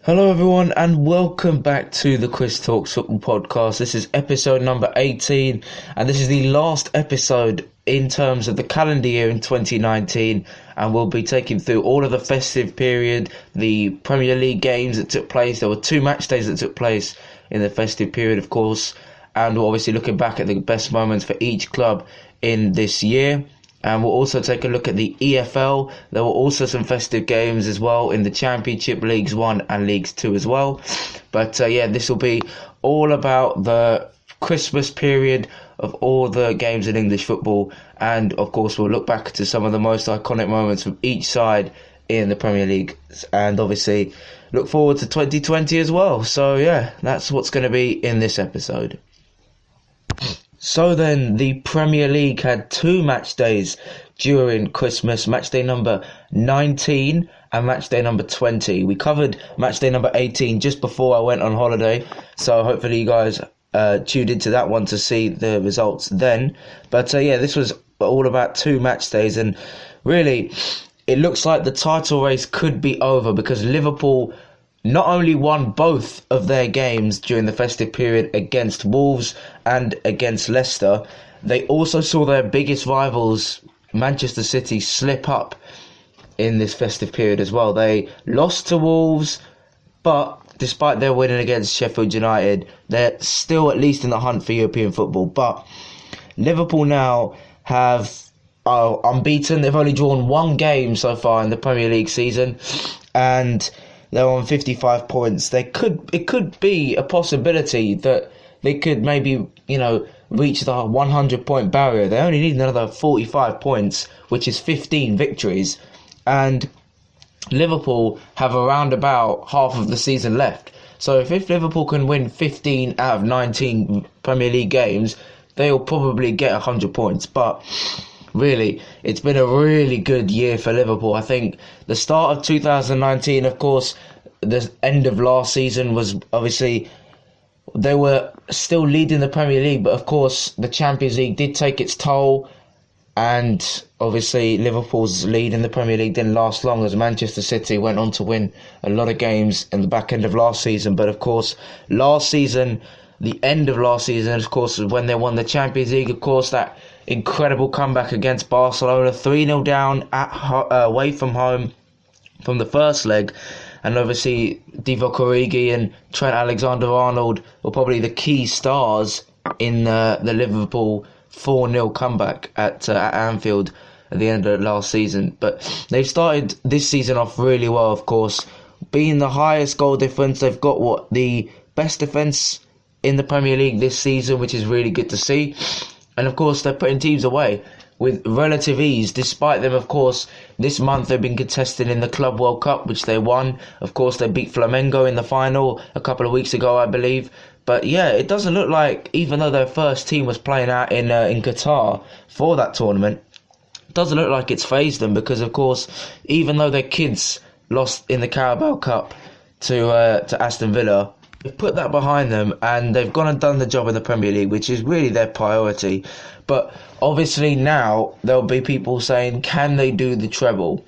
Hello everyone and welcome back to the Quiz Talks Football Podcast. This is episode number 18 and this is the last episode in terms of the calendar year in 2019, and we'll be taking through all of the festive period, the Premier League games that took place. There were 2 match days that took place in the festive period, of course, and we're obviously looking back at the best moments for each club in this year. And we'll also take a look at the EFL. There were also some festive games as well in the Championship, Leagues 1 and Leagues 2 as well. But this will be all about the Christmas period of all the games in English football. And of course, we'll look back to some of the most iconic moments from each side in the Premier League. And obviously, look forward to 2020 as well. So yeah, that's what's going to be in this episode. So then, the Premier League had 2 match days during Christmas, match day number 19 and match day number 20. We covered match day number 18 just before I went on holiday, so hopefully you guys tuned into that one to see the results then. But this was all about 2 match days, and really, it looks like the title race could be over because Liverpool not only won both of their games during the festive period against Wolves and against Leicester, they also saw their biggest rivals, Manchester City, slip up in this festive period as well. They lost to Wolves, but despite their winning against Sheffield United, they're still at least in the hunt for European football. But Liverpool now are unbeaten. They've only drawn 1 game so far in the Premier League season, and they're on 55 points. It could be a possibility that they could maybe, reach the 100-point barrier. They only need another 45 points, which is 15 victories. And Liverpool have around about half of the season left. So if Liverpool can win 15 out of 19 Premier League games, they'll probably get 100 points. But really, it's been a really good year for Liverpool. I think the start of 2019, of course, the end of last season was obviously, they were still leading the Premier League, but of course the Champions League did take its toll, and obviously Liverpool's lead in the Premier League didn't last long as Manchester City went on to win a lot of games in the back end of last season. But of course, the end of last season, of course, was when they won the Champions League. Of course, that incredible comeback against Barcelona, 3-0 down away from home from the first leg. And obviously, Divock Origi and Trent Alexander-Arnold were probably the key stars in the Liverpool 4-0 comeback at Anfield at the end of last season. But they've started this season off really well, of course. Being the highest goal difference, they've got the best defence in the Premier League this season, which is really good to see. And of course, they're putting teams away with relative ease, despite them, of course, this month they've been contested in the Club World Cup, which they won. Of course, they beat Flamengo in the final a couple of weeks ago, I believe. But yeah, it doesn't look like, even though their first team was playing out in Qatar for that tournament, it doesn't look like it's fazed them, because of course, even though their kids lost in the Carabao Cup to Aston Villa, they've put that behind them and they've gone and done the job in the Premier League, which is really their priority. But obviously now there'll be people saying, can they do the treble?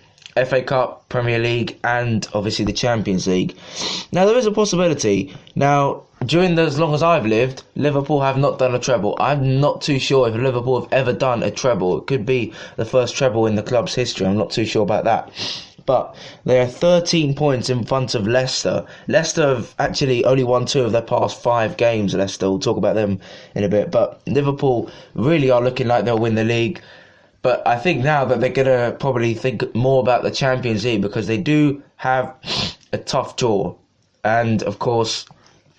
FA Cup, Premier League and obviously the Champions League. Now there is a possibility. Now, during as long as I've lived, Liverpool have not done a treble. I'm not too sure if Liverpool have ever done a treble. It could be the first treble in the club's history. I'm not too sure about that. But they are 13 points in front of Leicester. Leicester have actually only won 2 of their past 5 games, Leicester. We'll talk about them in a bit. But Liverpool really are looking like they'll win the league. But I think now that they're going to probably think more about the Champions League, because they do have a tough draw. And, of course,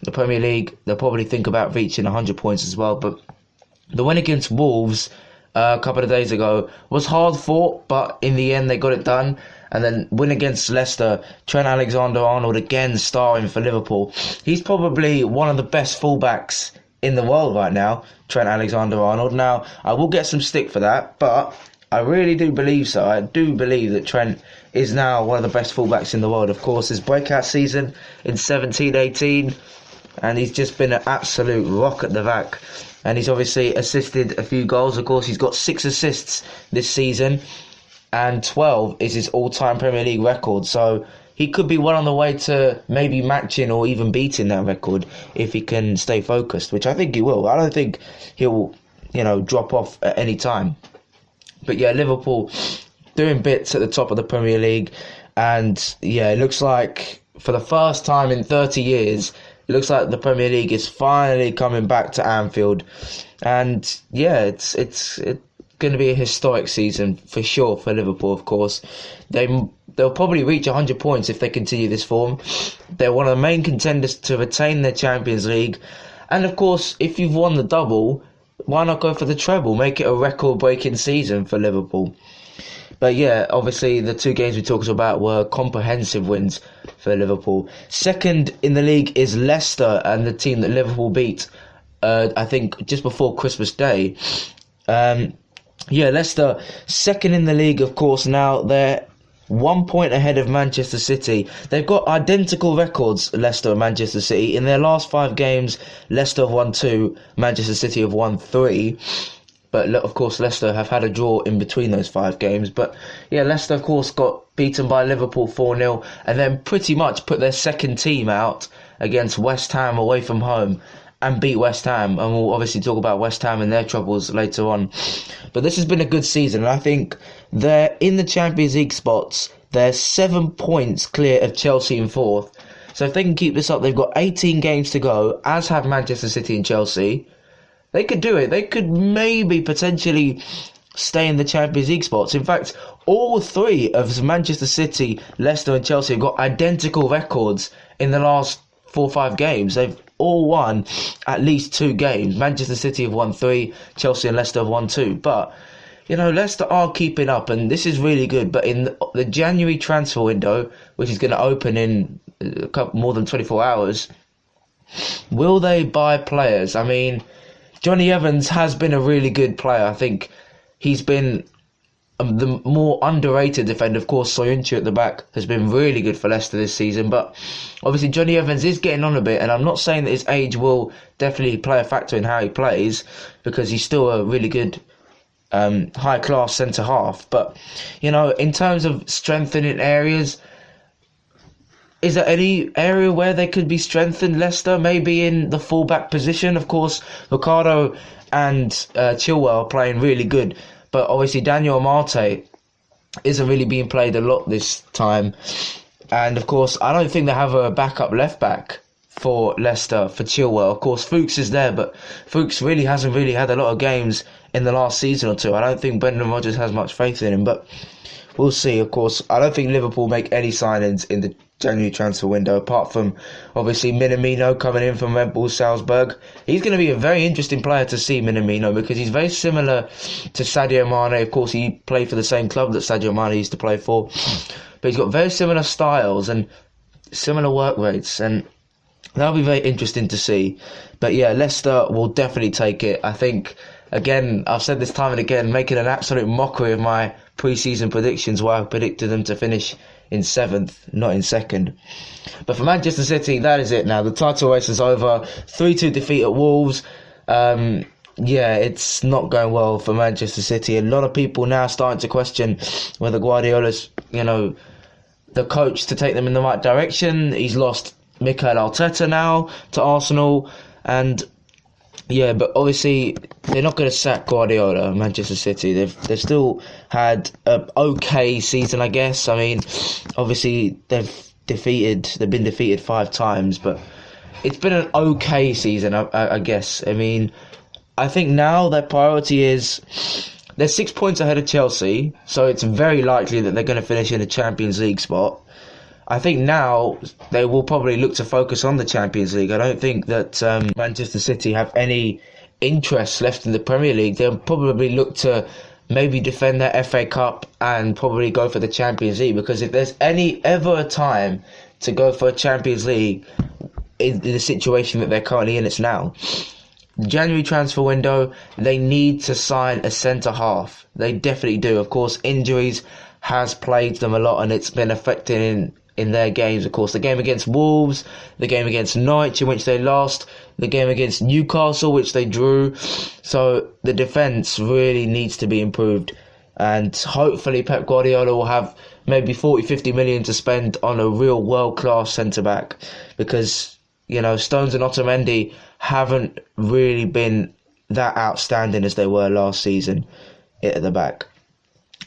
the Premier League, they'll probably think about reaching 100 points as well. But the win against Wolves a couple of days ago was hard fought, but in the end they got it done. And then win against Leicester, Trent Alexander-Arnold again starring for Liverpool. He's probably one of the best fullbacks in the world right now, Trent Alexander-Arnold. Now, I will get some stick for that, but I really do believe so. I do believe that Trent is now one of the best fullbacks in the world. Of course, his breakout season in 17-18, and he's just been an absolute rock at the back. And he's obviously assisted a few goals. Of course, he's got 6 assists this season, and 12 is his all-time Premier League record. So he could be well on the way to maybe matching or even beating that record if he can stay focused, which I think he will. I don't think he'll, drop off at any time. But yeah, Liverpool doing bits at the top of the Premier League, and yeah, it looks like for the first time in 30 years, it looks like the Premier League is finally coming back to Anfield, and yeah, it's going to be a historic season for sure for Liverpool. Of course, they'll probably reach 100 points if they continue this form. They're one of the main contenders to retain their Champions League, and of course, if you've won the double, why not go for the treble? Make it a record-breaking season for Liverpool. But yeah, obviously the two games we talked about were comprehensive wins for Liverpool. Second in the league is Leicester, and the team that Liverpool beat, I think, just before Christmas Day. Leicester, second in the league, of course, now. They're 1 point ahead of Manchester City. They've got identical records, Leicester and Manchester City. In their last 5 games, Leicester have won 2, Manchester City have won 3. But, of course, Leicester have had a draw in between those 5 games. But, yeah, Leicester, of course, got beaten by Liverpool 4-0 and then pretty much put their second team out against West Ham away from home and beat West Ham. And we'll obviously talk about West Ham and their troubles later on. But this has been a good season, and I think they're in the Champions League spots. They're 7 points clear of Chelsea in 4th. So if they can keep this up, they've got 18 games to go, as have Manchester City and Chelsea. They could do it. They could maybe potentially stay in the Champions League spots. In fact, all 3 of Manchester City, Leicester and Chelsea have got identical records in the last 4 or 5 games. They've all won at least 2 games. Manchester City have won 3, Chelsea and Leicester have won 2. But, Leicester are keeping up, and this is really good. But in the January transfer window, which is going to open in more than 24 hours, will they buy players? I mean, Johnny Evans has been a really good player. I think he's been the more underrated defender. Of course, Soyuncu at the back has been really good for Leicester this season. But obviously, Johnny Evans is getting on a bit. And I'm not saying that his age will definitely play a factor in how he plays, because he's still a really good high-class centre-half. But, in terms of strengthening areas, is there any area where they could be strengthened, Leicester? Maybe in the full-back position. Of course, Ricardo and Chilwell are playing really good. But obviously Daniel Amate isn't really being played a lot this time. And of course, I don't think they have a backup left-back for Leicester, for Chilwell. Of course, Fuchs is there, but Fuchs really hasn't had a lot of games in the last season or two. I don't think Brendan Rodgers has much faith in him, but we'll see. Of course, I don't think Liverpool make any signings in the January transfer window, apart from obviously Minamino coming in from Red Bull Salzburg. He's going to be a very interesting player to see, Minamino, because he's very similar to Sadio Mane. Of course, he played for the same club that Sadio Mane used to play for, but he's got very similar styles and similar work rates, and that'll be very interesting to see. But yeah, Leicester will definitely take it. I think, again, I've said this time and again, making an absolute mockery of my pre-season predictions, where I predicted them to finish in 7th, not in 2nd. But for Manchester City, that is it now. The title race is over. 3-2 defeat at Wolves. It's not going well for Manchester City. A lot of people now starting to question whether Guardiola's, the coach to take them in the right direction. He's lost Mikel Arteta now to Arsenal, and yeah, but obviously they're not going to sack Guardiola, Manchester City. They've still had an okay season, I guess. I mean, obviously they've been defeated 5 times, but it's been an okay season, I guess. I mean, I think now their priority is, they're 6 points ahead of Chelsea, so it's very likely that they're going to finish in a Champions League spot. I think now they will probably look to focus on the Champions League. I don't think that Manchester City have any interest left in the Premier League. They'll probably look to maybe defend their FA Cup and probably go for the Champions League, because if there's ever a time to go for a Champions League in the situation that they're currently in, it's now. January transfer window, they need to sign a centre-half. They definitely do. Of course, injuries has plagued them a lot, and it's been affecting in their games. Of course, the game against Wolves, the game against Norwich, in which they lost, the game against Newcastle, which they drew. So the defence really needs to be improved, and hopefully Pep Guardiola will have maybe 40, 50 million to spend on a real world-class centre-back, because, Stones and Otamendi haven't really been that outstanding as they were last season at the back.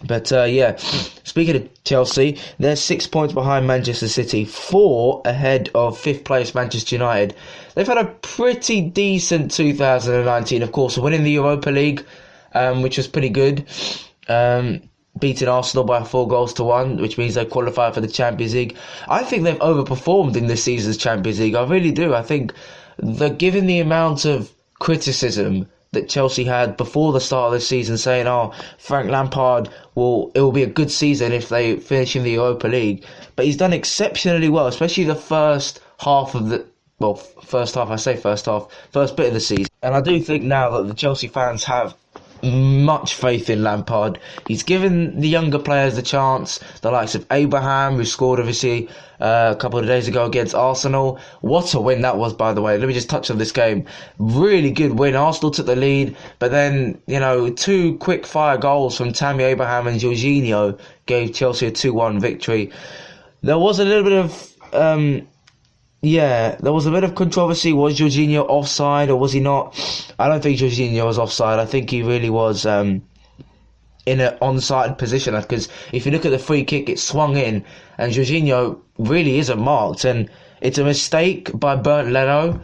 But speaking of Chelsea, they're 6 points behind Manchester City, 4 ahead of 5th place Manchester United. They've had a pretty decent 2019, of course, winning the Europa League, which was pretty good. Beating Arsenal by 4-1, which means they qualify for the Champions League. I think they've overperformed in this season's Champions League. I really do. I think that given the amount of criticism that Chelsea had before the start of the season, saying, Frank Lampard it will be a good season if they finish in the Europa League. But he's done exceptionally well, especially the first bit of the season. And I do think now that the Chelsea fans have much faith in Lampard. He's given the younger players the chance, the likes of Abraham, who scored obviously a couple of days ago against Arsenal. What a win that was, by the way. Let me just touch on this game. Really good win. Arsenal took the lead, but then, 2 quick fire goals from Tammy Abraham and Jorginho gave Chelsea a 2-1 victory. There was a little bit of there was a bit of controversy. Was Jorginho offside or was he not? I don't think Jorginho was offside. I think he really was in an onside position, because if you look at the free kick, it swung in and Jorginho really isn't marked, and it's a mistake by Bernd Leno,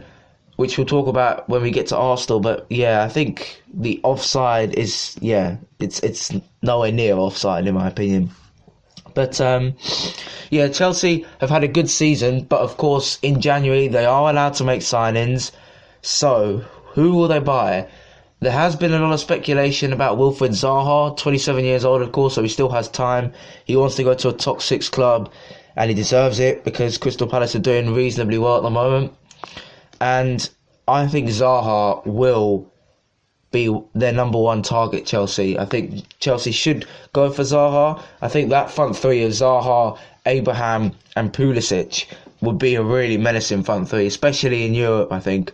which we'll talk about when we get to Arsenal. But I think the offside is it's nowhere near offside in my opinion. But Chelsea have had a good season, but of course in January they are allowed to make signings. So who will they buy? There has been a lot of speculation about Wilfried Zaha, 27 years old of course, so he still has time. He wants to go to a top 6 club, and he deserves it because Crystal Palace are doing reasonably well at the moment. And I think Zaha will be their number one target, Chelsea. I think Chelsea should go for Zaha. I think that front three of Zaha, Abraham and Pulisic would be a really menacing front three, especially in Europe, I think.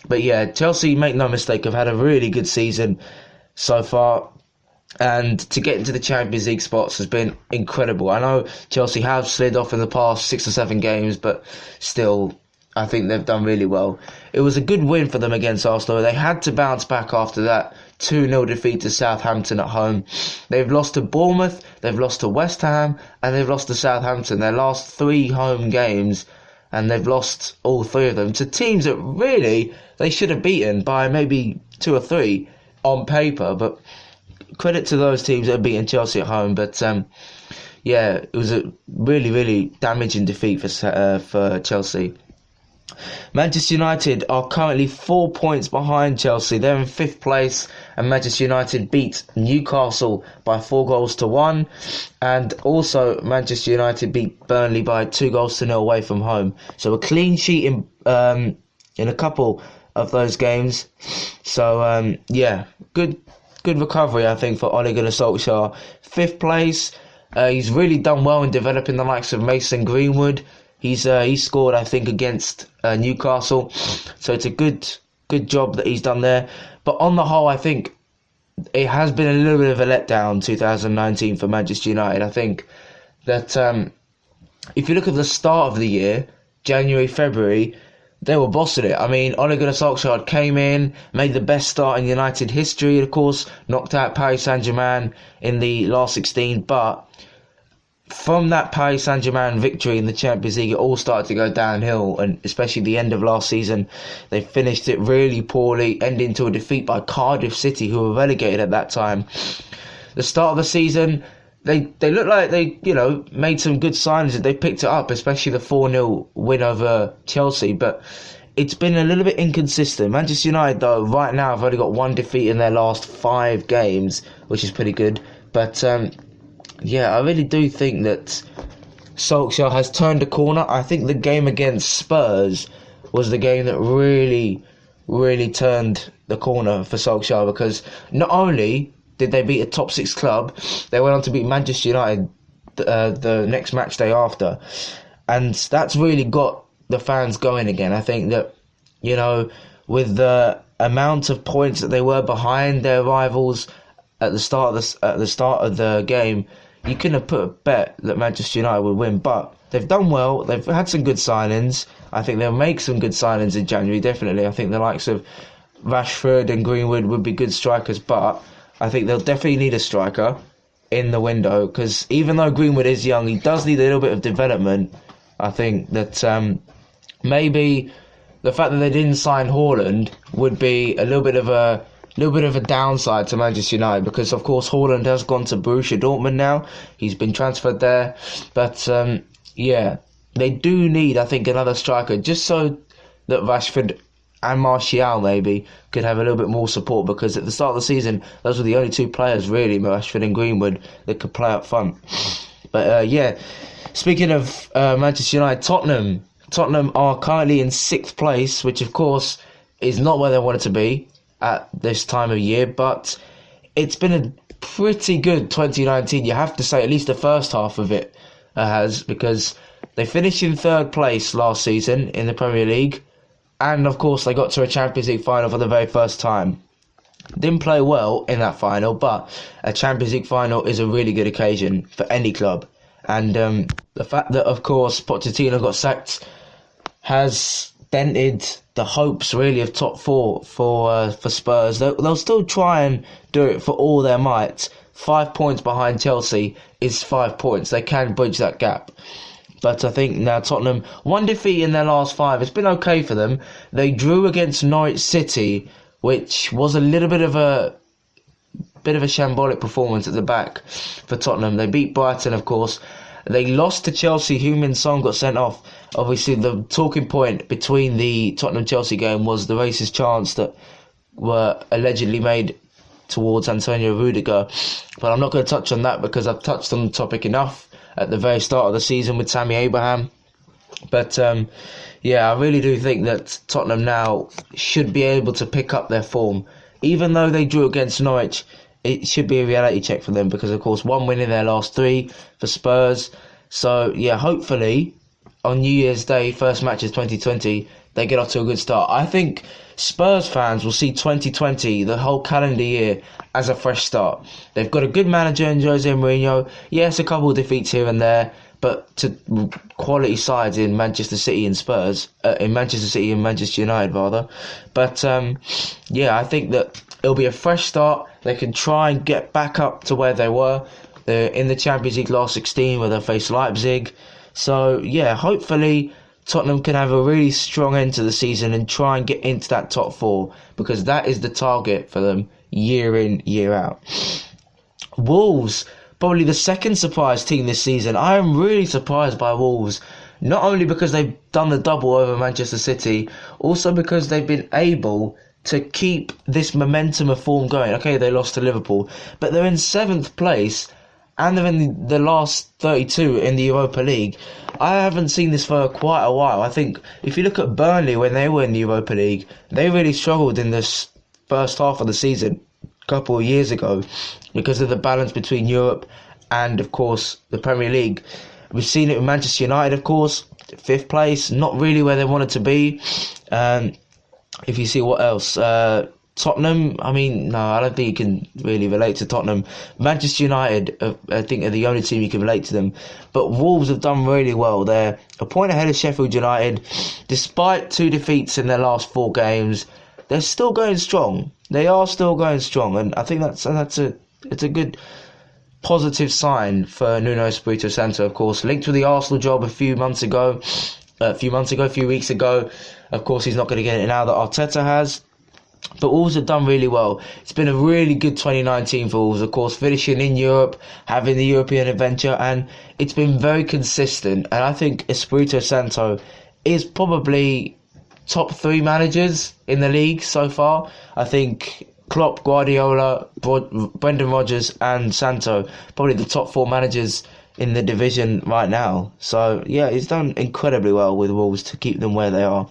But Chelsea, make no mistake, have had a really good season so far. And to get into the Champions League spots has been incredible. I know Chelsea have slid off in the past 6 or 7 games, but still, I think they've done really well. It was a good win for them against Arsenal. They had to bounce back after that 2-0 defeat to Southampton at home. They've lost to Bournemouth, they've lost to West Ham, and they've lost to Southampton. Their last 3 home games, and they've lost all 3 of them to teams that really they should have beaten by maybe 2 or 3 on paper. But credit to those teams that have beaten Chelsea at home. But it was a really, really damaging defeat for Chelsea. Manchester United are currently 4 points behind Chelsea. They're in 5th place, and Manchester United beat Newcastle by 4-1, and also Manchester United beat Burnley by 2-0 away from home. So a clean sheet in a couple of those games. So good recovery, I think, for Ole Gunnar Solskjaer. 5th place. He's really done well in developing the likes of Mason Greenwood. He scored, I think, against Newcastle, so it's a good job that he's done there. But on the whole, I think it has been a little bit of a letdown 2019 for Manchester United. I think that if you look at the start of the year, January, February, they were bossing it. I mean, Ole Gunnar Solskjaer came in, made the best start in United history, of course, knocked out Paris Saint-Germain in the last 16, but from that Paris Saint-Germain victory in the Champions League, it all started to go downhill, and especially the end of last season, they finished it really poorly, ending to a defeat by Cardiff City, who were relegated at that time. The start of the season, they looked like they, made some good signs. They picked it up, especially the 4-0 win over Chelsea, but it's been a little bit inconsistent. Manchester United, though, right now have only got 1 defeat in their last 5 games, which is pretty good, but I really do think that Solskjaer has turned a corner. I think the game against Spurs was the game that really, really turned the corner for Solskjaer, because not only did they beat a top 6 club, they went on to beat Manchester United the next match day after. And that's really got the fans going again. I think that, with the amount of points that they were behind their rivals at the start of the game, you couldn't have put a bet that Manchester United would win, but they've done well. They've had some good signings. I think they'll make some good signings in January, definitely. I think the likes of Rashford and Greenwood would be good strikers, but I think they'll definitely need a striker in the window, because even though Greenwood is young, he does need a little bit of development. I think that maybe the fact that they didn't sign Haaland would be a little bit of a downside to Manchester United, because of course Haaland has gone to Borussia Dortmund now. He's been transferred there, but yeah, they do need, I think, another striker, just so that Rashford and Martial maybe could have a little bit more support, because at the start of the season those were the only two players really, Rashford and Greenwood, that could play up front. But yeah, speaking of Manchester United, Tottenham are currently in 6th place, which of course is not where they wanted to be at this time of year, but it's been a pretty good 2019, you have to say. At least the first half of it has, because they finished in 3rd place last season in the Premier League, and of course they got to a Champions League final for the very first time. Didn't play well in that final, but a Champions League final is a really good occasion for any club. And the fact that, of course, Pochettino got sacked has dented the hopes really of top 4 for Spurs. They'll still try and do it for all their might. 5 points behind Chelsea is 5 points. They can bridge that gap. But I think now Tottenham, 1 defeat in their last 5. It's been okay for them. They drew against Norwich City, which was a little bit of a shambolic performance at the back for Tottenham. They beat Brighton, of course. They lost to Chelsea. Heung-min Son got sent off. Obviously, the talking point between the Tottenham-Chelsea game was the racist chants that were allegedly made towards Antonio Rudiger. But I'm not going to touch on that, because I've touched on the topic enough at the very start of the season with Tammy Abraham. But yeah, I really do think that Tottenham now should be able to pick up their form. Even though they drew against Norwich, it should be a reality check for them, because of course 1 win in their last 3 for Spurs. So yeah, hopefully on New Year's Day, first match of 2020, they get off to a good start. I think Spurs fans will see 2020, the whole calendar year, as a fresh start. They've got a good manager in Jose Mourinho. Yes, a couple of defeats here and there, but to quality sides in Manchester City and Spurs, in Manchester City and Manchester United rather. But yeah, I think that it'll be a fresh start. They can try and get back up to where they were in the Champions League last 16, where they faced Leipzig. So yeah, hopefully Tottenham can have a really strong end to the season and try and get into that top 4, because that is the target for them year in, year out. Wolves, probably the second surprise team this season. I am really surprised by Wolves, not only because they've done the double over Manchester City, also because they've been able to keep this momentum of form going. Okay, they lost to Liverpool, but they're in 7th place, and they're in the last 32 in the Europa League. I haven't seen this for quite a while. I think if you look at Burnley when they were in the Europa League, they really struggled in this first half of the season a couple of years ago because of the balance between Europe and, of course, the Premier League. We've seen it with Manchester United, of course, 5th place, not really where they wanted to be. If you see what else, Tottenham, I mean, no, I don't think you can really relate to Tottenham. Manchester United, I think, are the only team you can relate to them. But Wolves have done really well. They're a point ahead of Sheffield United. Despite 2 defeats in their last 4 games, they're still going strong. They are still going strong. And I think it's a good positive sign for Nuno Espirito Santo, of course. Linked with the Arsenal job a few weeks ago. Of course, he's not going to get it now that Arteta has. But Wolves have done really well. It's been a really good 2019 for Wolves, of course, finishing in Europe, having the European adventure, and it's been very consistent. And I think Espirito Santo is probably top 3 managers in the league so far. I think Klopp, Guardiola, Brendan Rodgers and Santo, probably the top 4 managers in the division right now. So yeah, he's done incredibly well with Wolves to keep them where they are.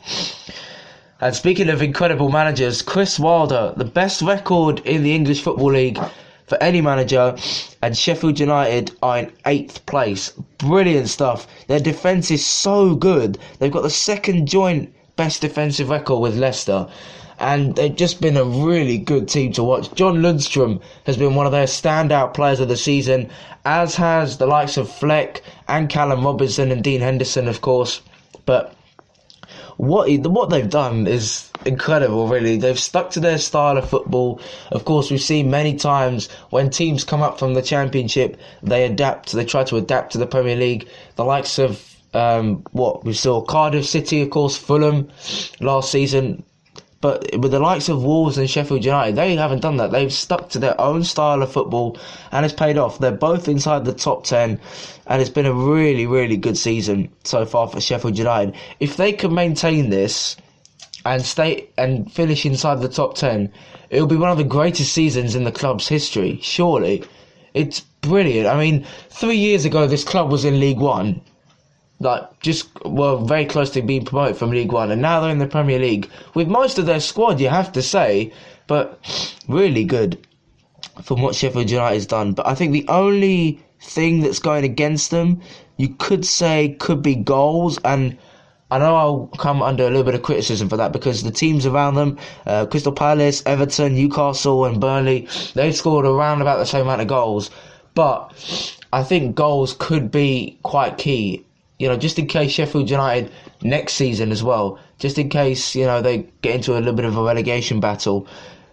And speaking of incredible managers, Chris Wilder, the best record in the English Football League for any manager, and Sheffield United are in 8th place. Brilliant stuff. Their defence is so good. They've got the second joint best defensive record with Leicester. and they've just been a really good team to watch. John Lundstrom has been one of their standout players of the season, as has the likes of Fleck and Callum Robinson and Dean Henderson, of course. But what they've done is incredible, really. They've stuck to their style of football. Of course, we've seen many times when teams come up from the Championship, they try to adapt to the Premier League. The likes of we saw Cardiff City, of course, Fulham last season. But with the likes of Wolves and Sheffield United, they haven't done that. They've stuck to their own style of football, and it's paid off. They're both inside the top 10, and it's been a really, really good season so far for Sheffield United. If they can maintain this and stay and finish inside the top 10, it'll be one of the greatest seasons in the club's history, surely. It's brilliant. I mean, 3 years ago, this club was in League One. Very close to being promoted from League One, and now they're in the Premier League with most of their squad, you have to say, but really good from what Sheffield United has done. But I think the only thing that's going against them, you could say, could be goals, and I know I'll come under a little bit of criticism for that because the teams around them, Crystal Palace, Everton, Newcastle and Burnley, they've scored around about the same amount of goals, but I think goals could be quite key. Just in case Sheffield United next season as well, just in case, they get into a little bit of a relegation battle.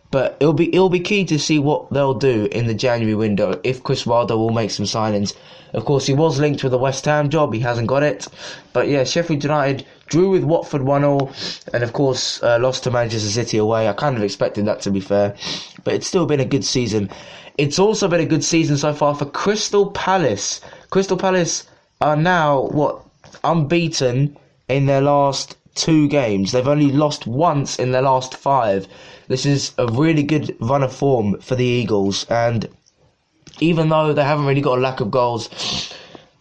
But it'll be key to see what they'll do in the January window if Chris Wilder will make some signings. Of course, he was linked with the West Ham job. He hasn't got it. But yeah, Sheffield United drew with Watford 1-0 and of course lost to Manchester City away. I kind of expected that, to be fair. But it's still been a good season. It's also been a good season so far for Crystal Palace. Crystal Palace are now, unbeaten in their last 2 games. They've only lost once in their last 5. This is a really good run of form for the Eagles, and even though they haven't really got a lack of goals,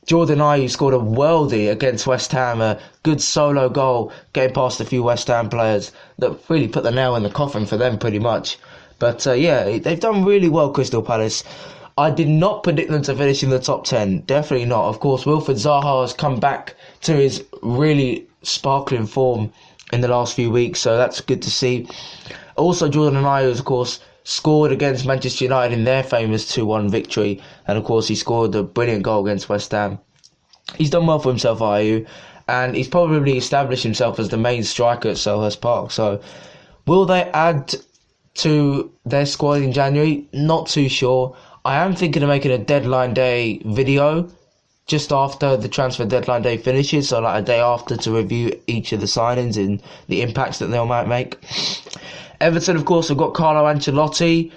Jordan Ayew scored a worldie against West Ham, a good solo goal, getting past a few West Ham players that really put the nail in the coffin for them pretty much. But they've done really well, Crystal Palace. I did not predict them to finish in the top 10. Definitely not. Of course, Wilfried Zaha has come back to his really sparkling form in the last few weeks, so that's good to see. Also, Jordan Ayew, of course, scored against Manchester United in their famous 2-1 victory, and of course he scored a brilliant goal against West Ham. He's done well for himself, Ayew, and he's probably established himself as the main striker at Selhurst Park. So, will they add to their squad in January? Not too sure. I am thinking of making a deadline day video just after the transfer deadline day finishes, so like a day after, to review each of the signings and the impacts that they might make. Everton, of course, have got Carlo Ancelotti,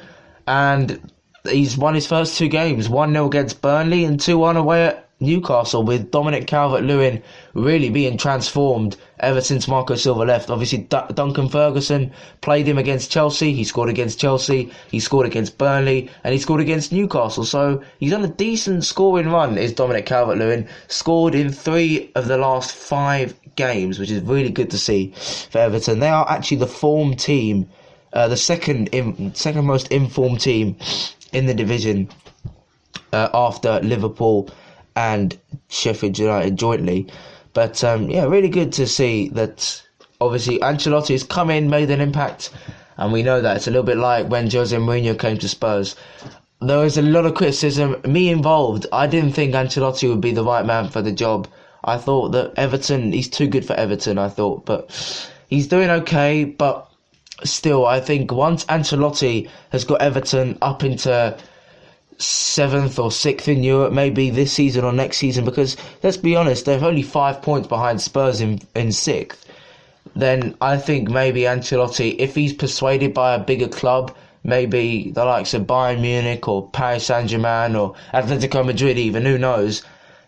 and he's won his first 2 games, 1-0 against Burnley and 2-1 away at Newcastle, with Dominic Calvert-Lewin really being transformed ever since Marco Silva left. Obviously, Duncan Ferguson played him against Chelsea. He scored against Chelsea. He scored against Burnley, and he scored against Newcastle. So he's on a decent scoring run, is Dominic Calvert-Lewin. Scored in 3 of the last 5 games, which is really good to see for Everton. They are actually the form team, the second most informed team in the division after Liverpool and Sheffield United jointly. But really good to see that obviously Ancelotti has come in, made an impact, and we know that. It's a little bit like when Jose Mourinho came to Spurs. There was a lot of criticism, me involved. I didn't think Ancelotti would be the right man for the job. I thought that Everton, he's too good for Everton, I thought. But he's doing okay, but still, I think once Ancelotti has got Everton up into 7th or 6th in Europe, maybe this season or next season, because let's be honest, they're only 5 points behind Spurs in 6th, then I think maybe Ancelotti, if he's persuaded by a bigger club, maybe the likes of Bayern Munich or Paris Saint-Germain or Atletico Madrid even, who knows,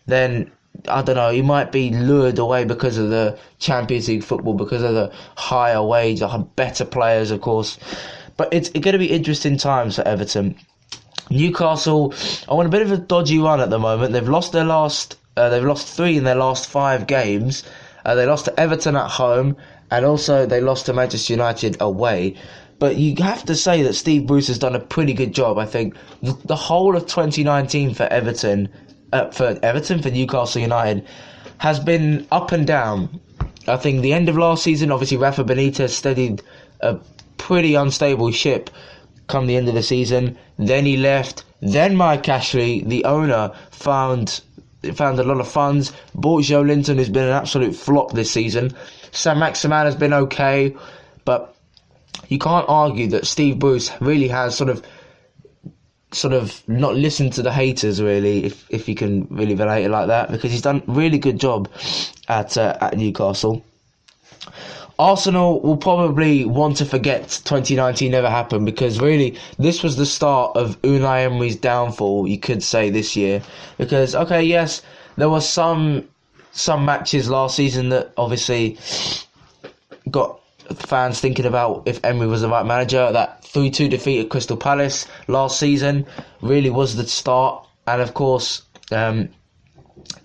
then I don't know, he might be lured away because of the Champions League football, because of the higher wage, better players, of course. But it's going to be interesting times for Everton. Newcastle are on a bit of a dodgy run at the moment. They've lost 3 in their last 5 games. They lost to Everton at home, and also they lost to Manchester United away. But you have to say that Steve Bruce has done a pretty good job. I think the whole of 2019 for Newcastle United has been up and down. I think the end of last season, obviously Rafa Benitez steadied pretty unstable ship come the end of the season. Then he left. Then Mike Ashley, the owner, found a lot of funds, bought Joe Linton, who's been an absolute flop this season. Sam Maximan has been okay, but you can't argue that Steve Bruce really has sort of not listened to the haters, really, if you can really relate it like that, because he's done a really good job at Newcastle. Arsenal will probably want to forget 2019 never happened, because really this was the start of Unai Emery's downfall, you could say, this year. Because, okay, yes, there were some matches last season that obviously got fans thinking about if Emery was the right manager. That 3-2 defeat at Crystal Palace last season really was the start, and of course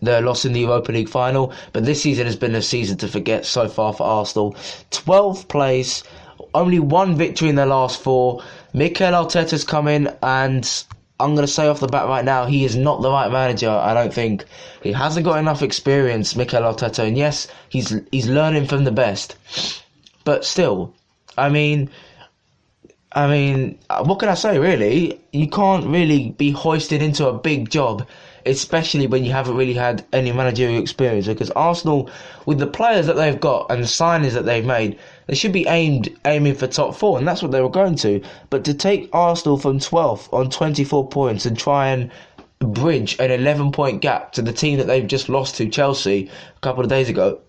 the loss in the Europa League final. But this season has been a season to forget so far for Arsenal. 12th place, only one victory in their last 4. Mikel Arteta's come in, and I'm going to say off the bat right now, he is not the right manager, I don't think. He hasn't got enough experience, Mikel Arteta, and yes, he's learning from the best. But still, I mean, what can I say, really? You can't really be hoisted into a big job, especially when you haven't really had any managerial experience, because Arsenal, with the players that they've got and the signings that they've made, they should be aiming for top 4, and that's what they were going to. But to take Arsenal from 12th on 24 points and try and bridge an 11-point gap to the team that they've just lost to, Chelsea, a couple of days ago,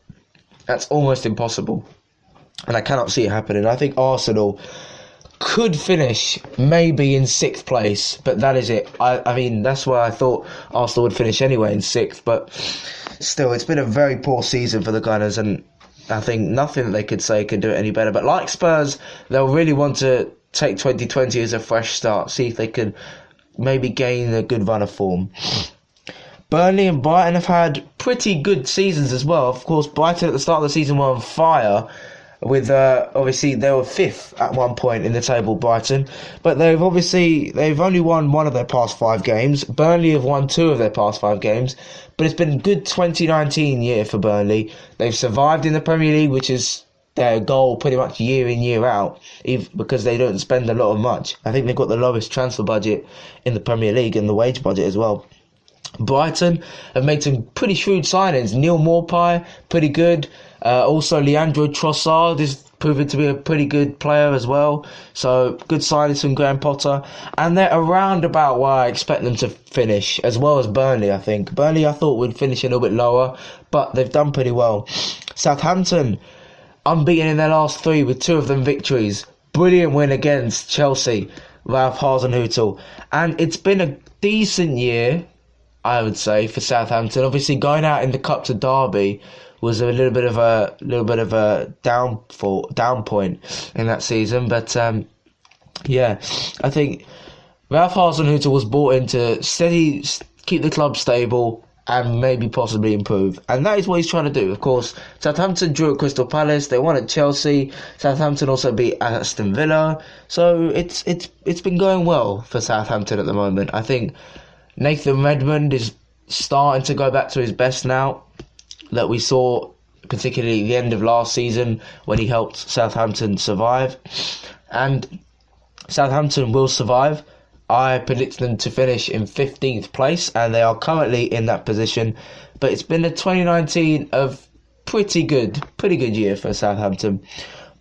that's almost impossible. And I cannot see it happening. I think Arsenal could finish maybe in 6th place, but that is it. I mean, that's where I thought Arsenal would finish anyway, in 6th, but still, it's been a very poor season for the Gunners, and I think nothing that they could say could do it any better. But like Spurs, they'll really want to take 2020 as a fresh start, see if they can maybe gain a good run of form. Burnley and Brighton have had pretty good seasons as well. Of course, Brighton at the start of the season were on fire, with obviously they were 5th at one point in the table, Brighton, but they've only won one of their past 5 games. Burnley have won 2 of their past 5 games, but it's been a good 2019 year for Burnley. They've survived in the Premier League, which is their goal pretty much year in, year out, because they don't spend a lot of much. I think they've got the lowest transfer budget in the Premier League, and the wage budget as well. Brighton have made some pretty shrewd signings. Neil Maupay, pretty good. Also, Leandro Trossard is proven to be a pretty good player as well. So, good signings from Graham Potter. And they're around about where I expect them to finish, as well as Burnley, I think. Burnley, I thought, would finish a little bit lower, but they've done pretty well. Southampton, unbeaten in their last 3 with 2 of them victories. Brilliant win against Chelsea, Ralph Hasenhüttl. And it's been a decent year, I would say, for Southampton. Obviously, going out in the Cup to Derby was a little bit of a down point in that season. But yeah, I think Ralph Hasenhüttl was brought in to keep the club stable and maybe possibly improve, and that is what he's trying to do. Of course, Southampton drew at Crystal Palace. They won at Chelsea. Southampton also beat Aston Villa. So it's been going well for Southampton at the moment. I think Nathan Redmond is starting to go back to his best now, that we saw particularly at the end of last season when he helped Southampton survive. And Southampton will survive. I predict them to finish in 15th place, and they are currently in that position. But it's been a 2019 of pretty good year for Southampton.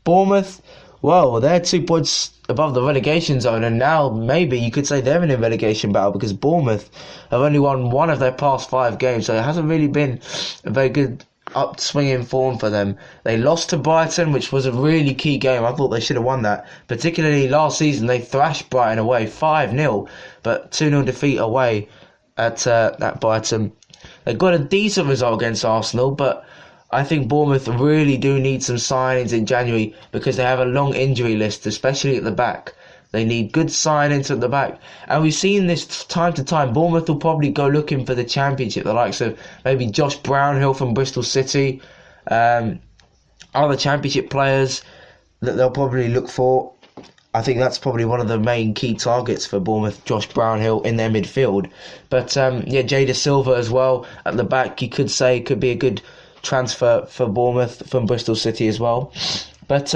Bournemouth, well, they're 2 points above the relegation zone, and now maybe you could say they're in a relegation battle, because Bournemouth have only won 1 of their past 5 games, so it hasn't really been a very good upswing in form for them. They lost to Brighton, which was a really key game. I thought they should have won that. Particularly last season, they thrashed Brighton away 5-0, but 2-0 defeat away at Brighton. They got a decent result against Arsenal, but I think Bournemouth really do need some signings in January, because they have a long injury list, especially at the back. They need good signings at the back. And we've seen this time to time. Bournemouth will probably go looking for the Championship, the likes of maybe Josh Brownhill from Bristol City, other Championship players that they'll probably look for. I think that's probably one of the main key targets for Bournemouth, Josh Brownhill in their midfield. But Jada Silva as well at the back, you could say could be a good transfer for Bournemouth from Bristol City as well. But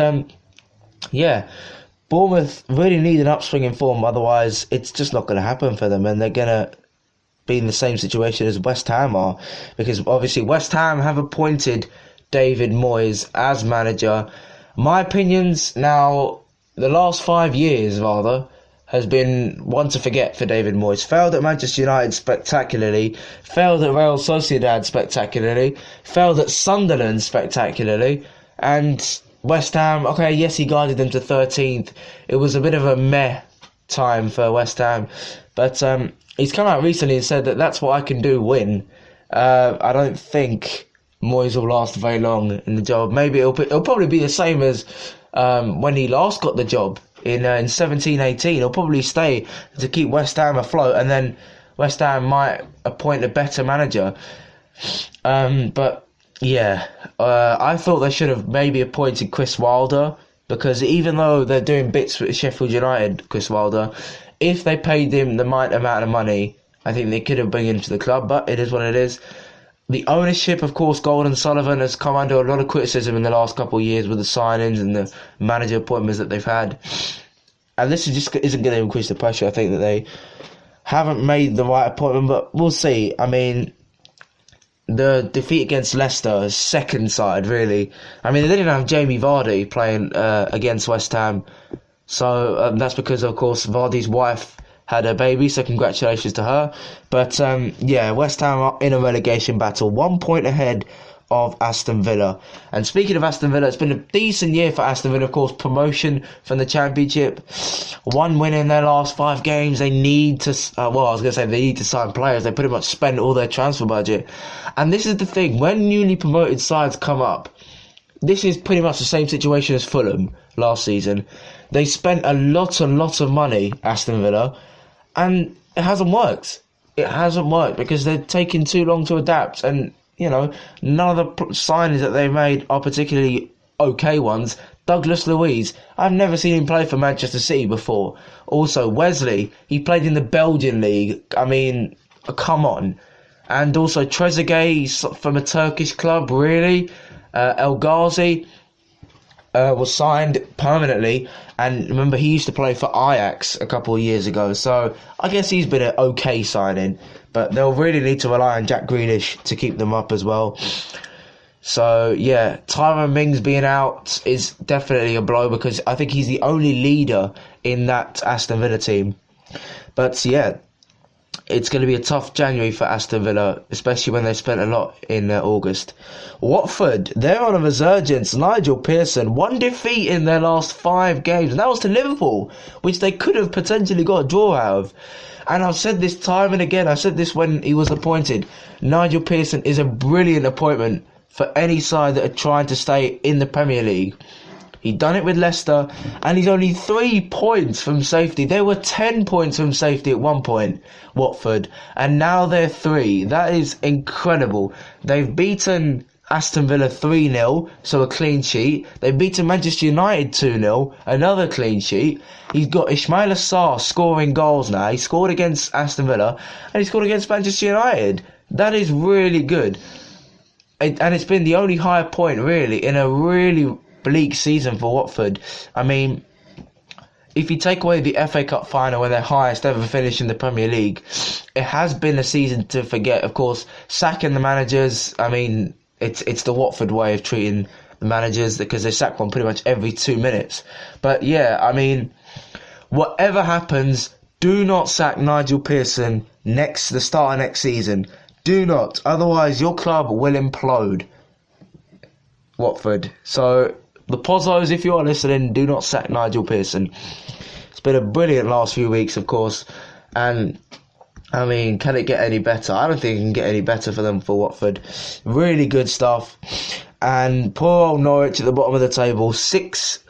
yeah, Bournemouth really need an upswing in form, otherwise it's just not going to happen for them, and they're going to be in the same situation as West Ham are, because obviously West Ham have appointed David Moyes as manager. My opinions now, the last 5 years rather, has been one to forget for David Moyes. Failed at Manchester United spectacularly, failed at Real Sociedad spectacularly, failed at Sunderland spectacularly, and West Ham, okay, yes, he guided them to 13th. It was a bit of a meh time for West Ham, but he's come out recently and said that that's what I can do, win. I don't think Moyes will last very long in the job. Maybe it'll probably be the same as when he last got the job in 17-18. He'll probably stay to keep West Ham afloat, and then West Ham might appoint a better manager. But yeah, I thought they should have maybe appointed Chris Wilder, because even though they're doing bits with Sheffield United, Chris Wilder, if they paid him the right amount of money, I think they could have bring him to the club, but it is what it is. The ownership, of course, Golden Sullivan has come under a lot of criticism in the last couple of years with the signings and the manager appointments that they've had. And this just isn't going to increase the pressure. I think that they haven't made the right appointment, but we'll see. I mean, the defeat against Leicester is second side, really. I mean, they didn't have Jamie Vardy playing against West Ham. So that's because, of course, Vardy's wife had a baby, so congratulations to her. But yeah, West Ham are in a relegation battle, 1 point ahead of Aston Villa. And speaking of Aston Villa, it's been a decent year for Aston Villa, of course, promotion from the Championship, 1 win in their last 5 games. They need to, they need to sign players. They pretty much spent all their transfer budget. And this is the thing, when newly promoted sides come up, this is pretty much the same situation as Fulham last season. They spent a lot of money, Aston Villa, and it hasn't worked. It hasn't worked because they're taking too long to adapt, and none of the signings that they made are particularly okay ones. Douglas Luiz, I've never seen him play for Manchester City before. Also, Wesley, he played in the Belgian league. I mean, come on. And also Trezeguet from a Turkish club, really. El Ghazi was signed permanently, and remember, he used to play for Ajax a couple of years ago, so I guess he's been an okay signing, but they'll really need to rely on Jack Grealish to keep them up as well. So yeah, Tyrone Mings being out is definitely a blow, because I think he's the only leader in that Aston Villa team. But yeah, it's going to be a tough January for Aston Villa, especially when they spent a lot in August. Watford, they're on a resurgence. Nigel Pearson, 1 defeat in their last 5 games, and that was to Liverpool, which they could have potentially got a draw out of. And I've said this time and again, I said this when he was appointed, Nigel Pearson is a brilliant appointment for any side that are trying to stay in the Premier League. He'd done it with Leicester, and he's only 3 points from safety. They were 10 points from safety at one point, Watford, and now they're 3. That is incredible. They've beaten Aston Villa 3-0, so a clean sheet. They've beaten Manchester United 2-0, another clean sheet. He's got Ismail Assar scoring goals now. He scored against Aston Villa, and he scored against Manchester United. That is really good. And it's been the only high point, really, in a really bleak season for Watford. I mean, if you take away the FA Cup final when they're highest ever finish in the Premier League, it has been a season to forget. Of course, sacking the managers, I mean, it's the Watford way of treating the managers, because they sack one pretty much every 2 minutes. But yeah, I mean, whatever happens, do not sack Nigel Pearson the start of next season. Do not, otherwise your club will implode. Watford. So the Pozzos, if you are listening, do not sack Nigel Pearson. It's been a brilliant last few weeks, of course, and I mean, can it get any better? I don't think it can get any better for them, for Watford. Really good stuff. And poor old Norwich at the bottom of the table, 6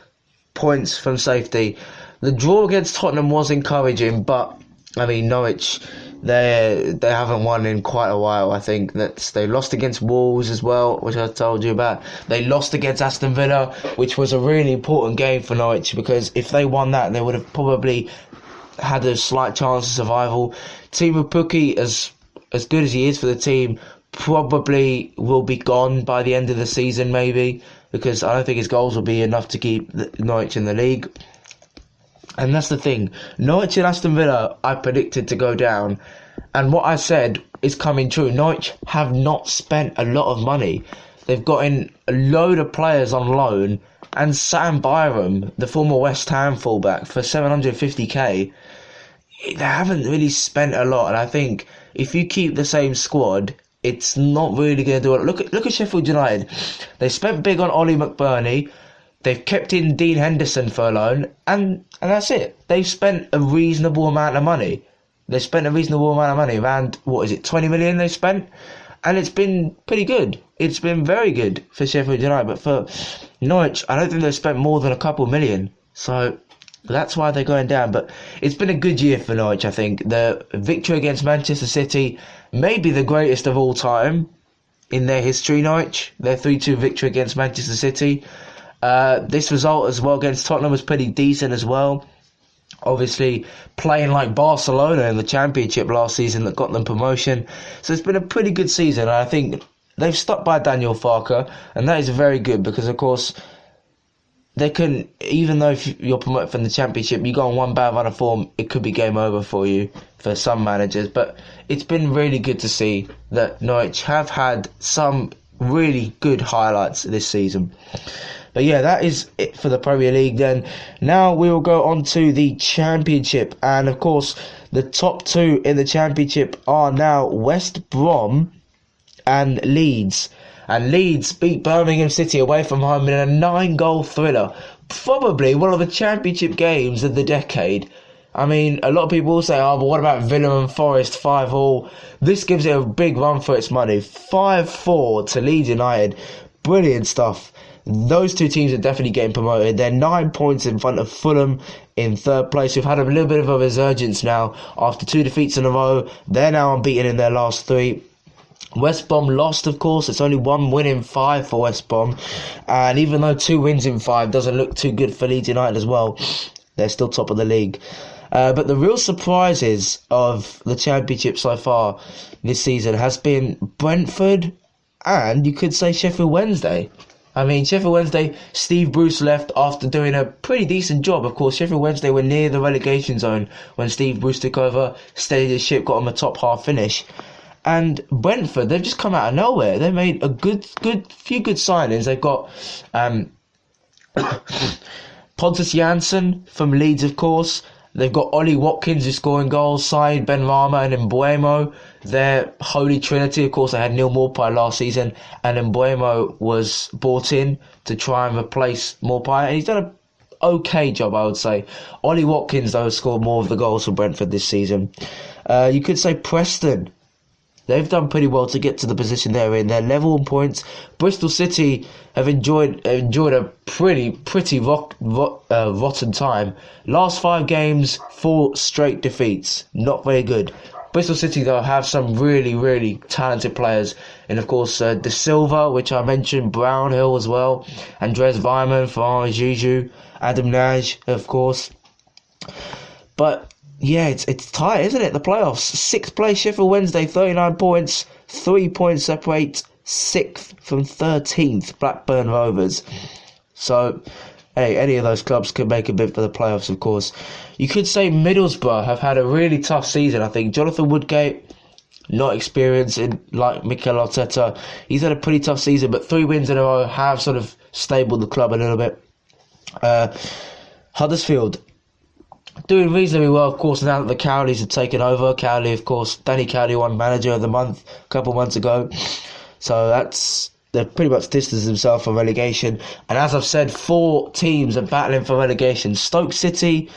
points from safety. The draw against Tottenham was encouraging, but I mean, Norwich, they haven't won in quite a while. I think that they lost against Wolves as well, which I told you about. They lost against Aston Villa, which was a really important game for Norwich, because if they won that, they would have probably had a slight chance of survival. Timo Pukki, as good as he is for the team, probably will be gone by the end of the season, maybe, because I don't think his goals will be enough to keep Norwich in the league. And that's the thing. Norwich and Aston Villa, I predicted to go down. And what I said is coming true. Norwich have not spent a lot of money. They've got in a load of players on loan. And Sam Byram, the former West Ham fullback, for 750k, they haven't really spent a lot. And I think if you keep the same squad, it's not really going to do it. Look at Sheffield United. They spent big on Ollie McBurney. They've kept in Dean Henderson for a loan, and that's it. They've spent a reasonable amount of money. Around, 20 million they spent? And it's been pretty good. It's been very good for Sheffield United. But for Norwich, I don't think they've spent more than a couple million. So that's why they're going down. But it's been a good year for Norwich, I think. The victory against Manchester City, maybe the greatest of all time in their history, Norwich. Their 3-2 victory against Manchester City. This result as well against Tottenham was pretty decent as well. Obviously, playing like Barcelona in the Championship last season that got them promotion. So it's been a pretty good season. And I think they've stuck by Daniel Farke, and that is very good because, of course, they can, even though if you're promoted from the Championship, you go on one bad run of form, it could be game over for you for some managers. But it's been really good to see that Norwich have had some really good highlights this season. But yeah, that is it for the Premier League then. Now we will go on to the Championship. And of course, the top two in the Championship are now West Brom and Leeds. And Leeds beat Birmingham City away from home in a 9-goal thriller. Probably one of the Championship games of the decade. I mean, a lot of people will say, oh, but what about Villa and Forest 5-5? This gives it a big run for its money. 5-4 to Leeds United. Brilliant stuff. Those two teams are definitely getting promoted. They're 9 points in front of Fulham in third place. We've had a little bit of a resurgence now after 2 defeats in a row. They're now unbeaten in their last 3. West Brom lost, of course. It's only 1 win in 5 for West Brom. And even though 2 wins in 5 doesn't look too good for Leeds United as well, they're still top of the league. But the real surprises of the Championship so far this season has been Brentford and you could say Sheffield Wednesday. I mean, Sheffield Wednesday, Steve Bruce left after doing a pretty decent job. Of course, Sheffield Wednesday were near the relegation zone when Steve Bruce took over, steadied the ship, got them a top half finish. And Brentford, they've just come out of nowhere. They made a few good signings. They've got Pontus Jansson from Leeds, of course. They've got Ollie Watkins who's scoring goals, Said Benrahma and Mbeumo. Their holy trinity, of course, they had Neil Maupay last season, and Mbeumo was brought in to try and replace Maupay, and he's done an okay job, I would say. Ollie Watkins, though, has scored more of the goals for Brentford this season. You could say Preston. They've done pretty well to get to the position they're in. They're level on points. Bristol City have enjoyed a pretty rotten time. Last 5 games, 4 straight defeats. Not very good. Bristol City, though, have some really, really talented players. And, of course, De Silva, which I mentioned, Brownhill as well. Andres Weimann, Farah Juju, Adam Naj, of course. But yeah, it's tight, isn't it? The playoffs. 6th place, Sheffield Wednesday, 39 points. 3 points separate 6th from 13th, Blackburn Rovers. So, hey, any of those clubs could make a bid for the playoffs, of course. You could say Middlesbrough have had a really tough season, I think. Jonathan Woodgate, not experienced like Mikel Arteta. He's had a pretty tough season, but 3 wins in a row have sort of stabled the club a little bit. Huddersfield, doing reasonably well, of course, now that the Cowleys have taken over. Cowley, of course, Danny Cowley won Manager of the Month a couple of months ago. So they've pretty much distanced themselves from relegation. And as I've said, 4 teams are battling for relegation. Stoke City,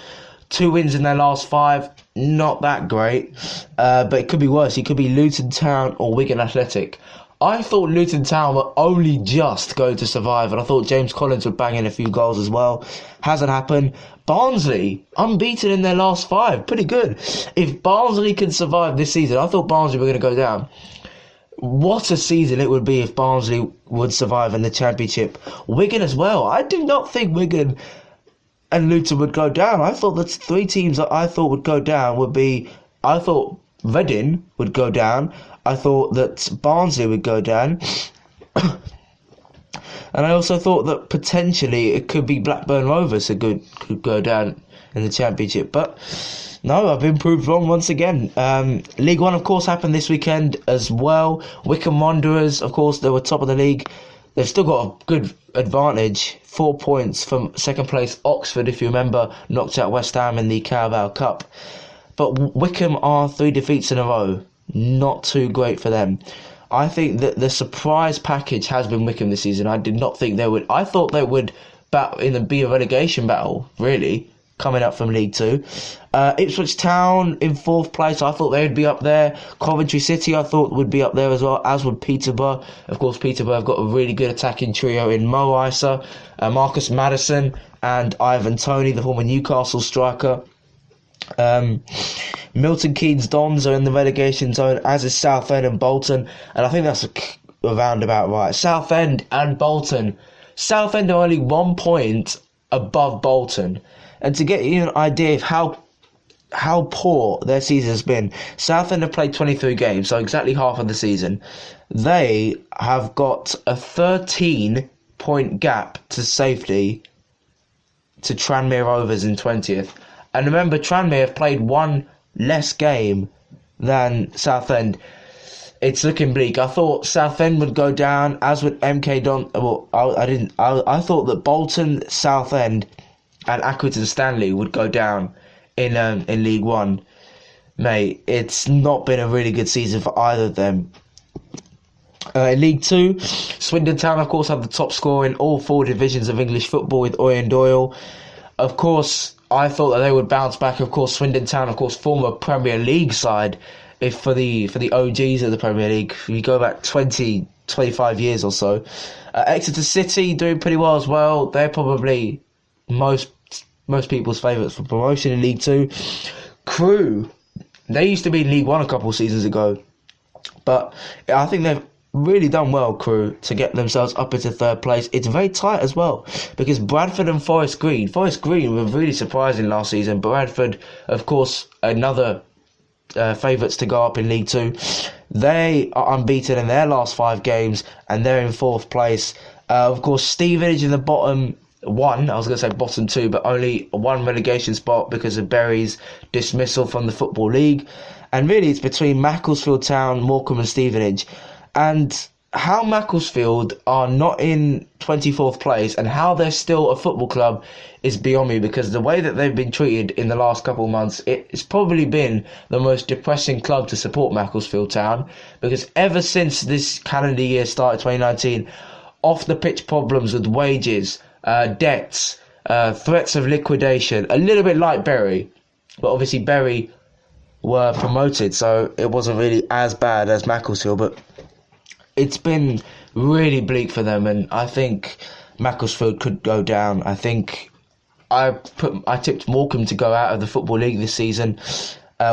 2 wins in their last 5. Not that great. But it could be worse. It could be Luton Town or Wigan Athletic. I thought Luton Town were only just going to survive, and I thought James Collins would bang in a few goals as well. Hasn't happened. Barnsley, unbeaten in their last 5. Pretty good. If Barnsley can survive this season, I thought Barnsley were going to go down. What a season it would be if Barnsley would survive in the Championship. Wigan as well. I did not think Wigan and Luton would go down. I thought the 3 teams that I thought would go down would be... I thought Reading would go down. I thought that Barnsley would go down. And I also thought that potentially it could be Blackburn Rovers who could go down in the Championship. But no, I've been proved wrong once again. League One, of course, happened this weekend as well. Wycombe Wanderers, of course, they were top of the league. They've still got a good advantage, 4 points from second place Oxford, if you remember, knocked out West Ham in the Carabao Cup. But Wycombe are 3 defeats in a row. Not too great for them. I think that the surprise package has been Wycombe this season. I did not think they would. I thought they would be a relegation battle, really, coming up from League Two. Ipswich Town in 4th place. I thought they would be up there. Coventry City, I thought, would be up there as well, as would Peterborough. Of course, Peterborough have got a really good attacking trio in Mo Isa, Marcus Maddison, and Ivan Toney, the former Newcastle striker. Milton Keynes Dons are in the relegation zone, as is Southend and Bolton, and I think that's a roundabout right. Southend and Bolton. Southend are only 1 point above Bolton, and to get you an idea of how poor their season has been, Southend have played 23 games, so exactly half of the season. They have got a 13-point gap to safety to Tranmere Rovers in 20th. And remember, Tranmere have played 1 less game than Southend. It's looking bleak. I thought Southend would go down, as would MK Don. Well, I thought that Bolton, Southend, and Accrington Stanley would go down in League One. Mate, it's not been a really good season for either of them. In League Two, Swindon Town, of course, have the top score in all 4 divisions of English football with Owen Doyle. Of course, I thought that they would bounce back. Of course, Swindon Town, of course, former Premier League side. If for the OGs of the Premier League, we go back 25 years or so. Exeter City doing pretty well as well. They're probably most people's favourites for promotion in League Two. Crewe, they used to be in League One a couple of seasons ago, but I think they've really done well, Crewe, to get themselves up into 3rd place. It's very tight as well, because Bradford and Forest Green were really surprising last season. Bradford, of course, another favourites to go up in League Two. They are unbeaten in their last 5 games, and they're in 4th place. Of course, Stevenage in the bottom 1, I was going to say bottom 2, but only 1 relegation spot because of Bury's dismissal from the Football League. And really, it's between Macclesfield Town, Morecambe and Stevenage. And how Macclesfield are not in 24th place and how they're still a football club is beyond me, because the way that they've been treated in the last couple of months, it's probably been the most depressing club to support, Macclesfield Town, because ever since this calendar year started, 2019, off the pitch problems with wages, debts, threats of liquidation, a little bit like Bury, but obviously Bury were promoted, so it wasn't really as bad as Macclesfield, but it's been really bleak for them, and I think Macclesfield could go down. I think I tipped Morecambe to go out of the Football League this season.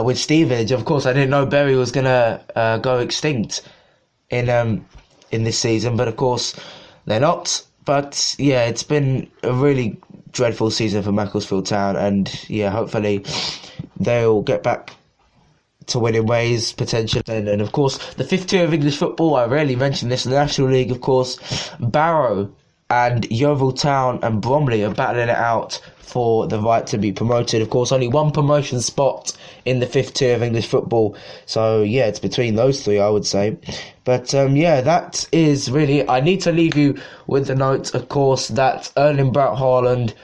With Stevenage, of course, I didn't know Bury was gonna go extinct in this season, but of course they're not. But yeah, it's been a really dreadful season for Macclesfield Town, and yeah, hopefully they'll get back to winning ways, potentially. And of course, the 5th tier of English football, I rarely mention this, the National League, of course, Barrow and Yeovil Town and Bromley are battling it out for the right to be promoted. Of course, only 1 promotion spot in the 5th tier of English football, so yeah, it's between those 3, I would say. But yeah, that is really, I need to leave you with the note, of course, that Erling Braut Haaland,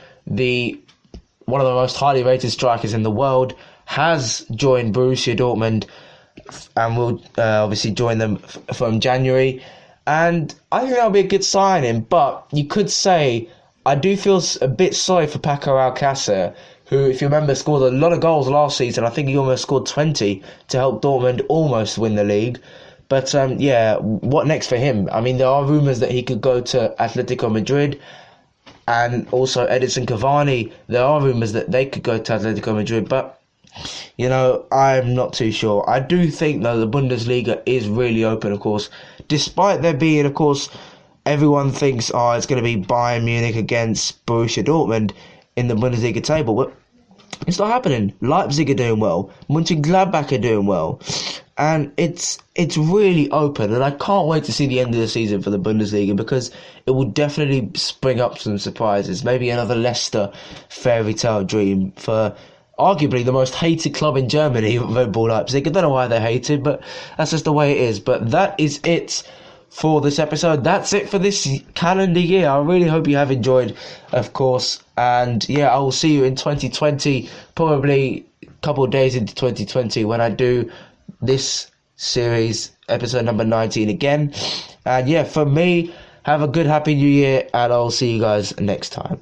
one of the most highly rated strikers in the world, has joined Borussia Dortmund and will obviously join them from January. And I think that'll be a good signing, but you could say I do feel a bit sorry for Paco Alcácer, who, if you remember, scored a lot of goals last season. I think he almost scored 20 to help Dortmund almost win the league. But yeah, what next for him? I mean, there are rumours that he could go to Atletico Madrid, and also Edinson Cavani. There are rumours that they could go to Atletico Madrid, but you know, I'm not too sure. I do think, though, the Bundesliga is really open, of course. Despite there being, of course, everyone thinks, it's going to be Bayern Munich against Borussia Dortmund in the Bundesliga table. But it's not happening. Leipzig are doing well. Mönchengladbach are doing well. and it's really open, and I can't wait to see the end of the season for the Bundesliga, because it will definitely spring up some surprises. Maybe another Leicester fairy tale dream for arguably the most hated club in Germany, Red Bull Leipzig. I don't know why they're hated, but that's just the way it is. But that is it for this episode. That's it for this calendar year. I really hope you have enjoyed, of course. And yeah, I will see you in 2020, probably a couple of days into 2020, when I do this series, episode number 19 again. And yeah, for me, have a good, happy new year, and I'll see you guys next time.